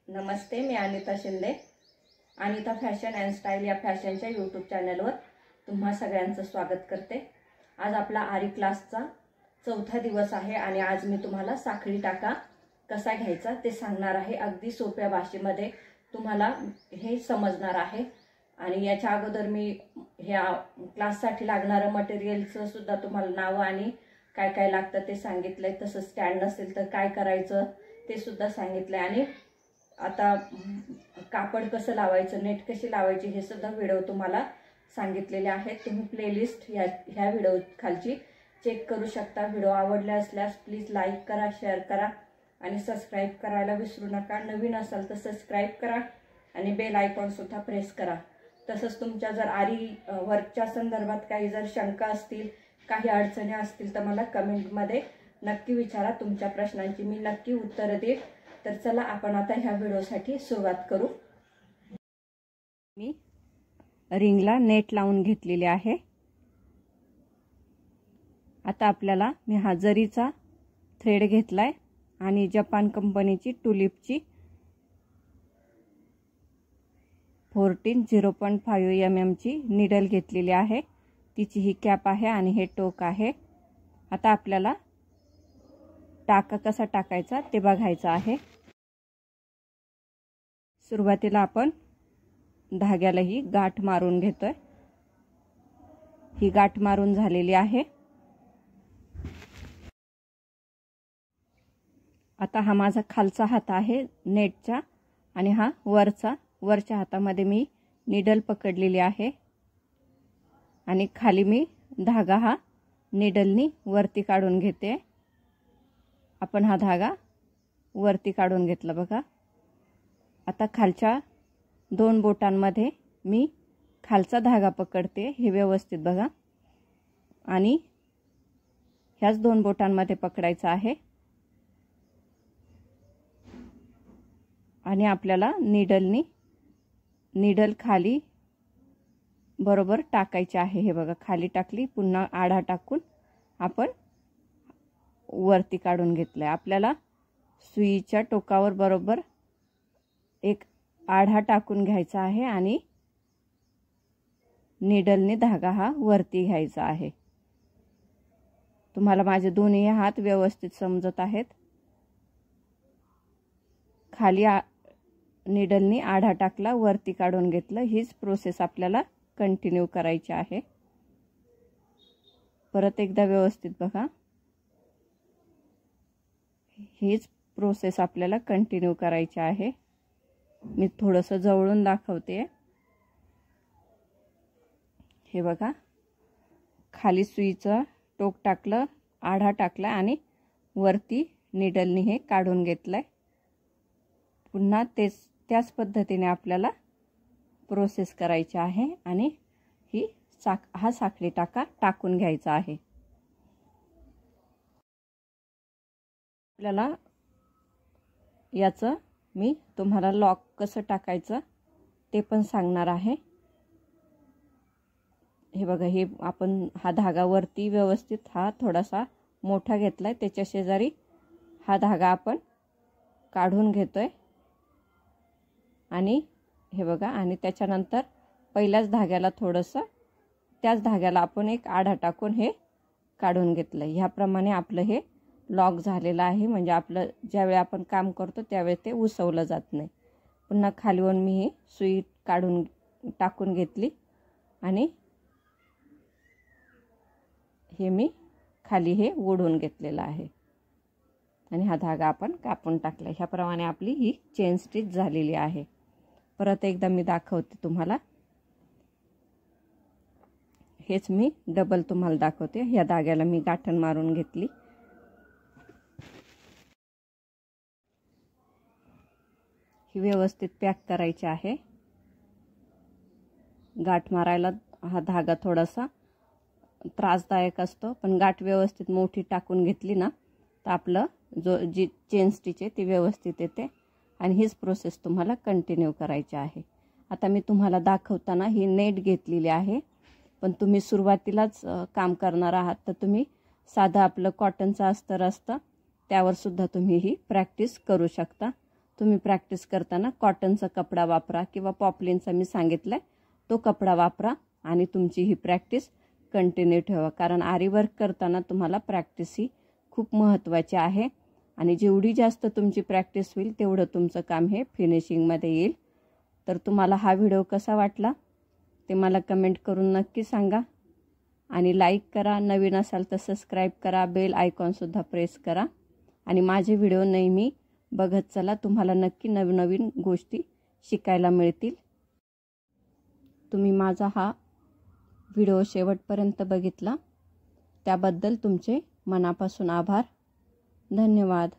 Namaste, me Anita Shinde. Anita fashion and style या फॅशनच्या YouTube चॅनलवर तुम्हा सगळ्यांचं स्वागत करते। आज आपला आरी क्लासचा चौथा दिवस आहे आणि आज मी तुम्हाला साखळी टाका कसा घ्यायचा ते सांगणार आहे। अगदी सोप्या भाषेमध्ये तुम्हाला हे समजणार आहे। आणि याच्या अगोदर मी ह्या क्लाससाठी लागणारे मटेरियलचं सुद्धा तुम्हाला नाव आणि काय काय लागतं ते सांगितलंय। तसं स्टँड नसेल तर काय करायचं ते सुद्धा सांगितलंय आणि आता कापड कसं लावायचं, नेट कशी लावायची हे सुद्धा व्हिडिओ तुम्हाला सांगितलेले आहेत। तुम्ही प्लेलिस्ट ह्या व्हिडिओ खालची चेक करू शकता। व्हिडिओ आवडला असल्यास प्लीज लाईक करा, शेअर करा आणि सबस्क्राइब करायला विसरू नका। नवीन असाल तर सबस्क्राइब करा आणि बेल आयकॉन सुद्धा प्रेस करा। तसंच तुमच्या जर आरी वर्कच्या संदर्भात काही जर शंका असतील, काही अडचणी असतील तर मला कमेंटमध्ये नक्की विचारा। तुमच्या प्रश्नांची मी नक्की उत्तर देईन। तर चला आपण आता ह्या व्हिडिओसाठी सुरुवात करू। मी रिंगला नेट लावून घेतलेले आहे। आता आपल्याला मी हा जरीचा थ्रेड घेतलाय आणि जपान कंपनीची टुलिपची 0.5 mm ची नीडल घेतलेली आहे। तिची ही कॅप आहे आणि हे टोक आहे। आता आपल्याला टाका कसा टाकायचा ते बघायचं आहे। सुरुवातीला आपण धाग्याला ही गाठ मारून घेतोय। ही गाठ मारून झालेली आहे। आता हा माझा खालचा हात आहे नेटचा आणि हा वरच्या हातामध्ये मी नीडल पकडलेली आहे आणि खाली मी धागा हा नीडलनी वरती काढून घेते। आपण हा धागा वरती काढून घेतला बघा। आता खालच्या 2 बोटांमध्ये मी खालचा धागा पकडते, हे व्यवस्थित बघा आणि ह्याच 2 बोटांमध्ये पकडायचा आहे आणि आपल्याला नीडल खाली बरोबर टाकायची आहे। हे बघा खाली टाकली, पुन्हा आडा टाकून आपण वरती काढून घेतलंय। आपल्याला सुईच्या टोकावर बरोबर एक आडा टाकून घ्यायचा आहे आणि नीडलने धागा हा वरती घ्यायचा आहे। तुम्हाला माझे दोन्ही हात व्यवस्थित समजत आहेत। खाली नीडलने आडा टाकला, वरती काढून घेतलं। हीच प्रोसेस आपल्याला कंटिन्यू करायची आहे। परत एकदा व्यवस्थित बघा, हीच प्रोसेस आपल्याला कंटिन्यू करायची आहे। मी थोडंसं जवळून दाखवते। हे बघा खाली सुईचं टोक टाकलं, आडा टाकला आणि वरती नीडलने हे काढून घेतलंय। पुन्हा त्याच पद्धतीने आपल्याला प्रोसेस करायची आहे आणि हा साखळी टाका टाकून घ्यायचा आहे। आपल्याला याचं मी तुम्हाला लॉक कसं टाकायचं ते पण सांगणार आहे। हे बघा, हे आपण हा धागा वरती व्यवस्थित हा थोडासा मोठा घेतलाय, त्याच्या शेजारी हा धागा आपण काढून घेतोय आणि हे बघा, आणि त्याच्यानंतर पहिल्याच धाग्याला त्याच धाग्याला आपण एक आडा टाकून हे काढून घेतलंय। ह्याप्रमाणे आपलं हे लॉक झालेलं आहे। म्हणजे आपलं ज्यावेळी आपण काम करतो त्यावेळी ते उसवलं जात नाही। पुन्हा खालीवर मी ही सुई टाकून घेतली आणि हे मी खाली हे ओढून घेतलेलं आहे आणि हा धागा आपण कापून टाकला। ह्याप्रमाणे आपली ही चेन स्टिच झालेली आहे। परत एकदा मी दाखवते तुम्हाला, हेच मी डबल तुम्हाला दाखवते। ह्या धाग्याला मी गाठण मारून घेतली। ही व्यवस्थित पॅक करायची आहे। गाठ मारायला हा धागा थोडासा त्रासदायक असतो, पण गाठ व्यवस्थित मोठी टाकून घेतली ना तर आपलं जी चेन स्टिच आहे ती व्यवस्थित येते आणि हीच प्रोसेस तुम्हाला कंटिन्यू करायची आहे। आता मी तुम्हाला दाखवताना ही नेट घेतलेली आहे, पण तुम्ही सुरुवातीलाच काम करणार आहात तर तुम्ही साधं आपलं कॉटनचं अस्तर असतं त्यावर सुद्धा तुम्ही ही प्रॅक्टिस करू शकता। तुम्ही प्रॅक्टिस करताना कॉटनचा कपडा वापरा किंवा पॉपलिनचा मी सांगितलं तो कपडा वापरा आणि तुमची ही प्रॅक्टिस कंटिन्यू ठेवा. कारण आरी वर्क करताना तुम्हाला प्रॅक्टिस ही खूप महत्त्वाची आहे आणि जेवढी जास्त तुमची प्रॅक्टिस होईल तेवढं तुमचं काम हे फिनिशिंगमध्ये येईल. तर तुम्हाला हा व्हिडिओ कसा वाटला ते मला कमेंट करून नक्की सांगा आणि लाईक करा. नवीन असाल तर सबस्क्राईब करा, बेल आयकॉनसुद्धा प्रेस करा आणि माझे व्हिडिओ नेहमी बघत चला. तुम्हाला नक्की नवनवीन गोष्टी शिकायला मिळतील. तुम्ही माझा हा व्हिडिओ शेवटपर्यंत बघितला त्याबद्दल तुमचे मनापासून आभार. धन्यवाद.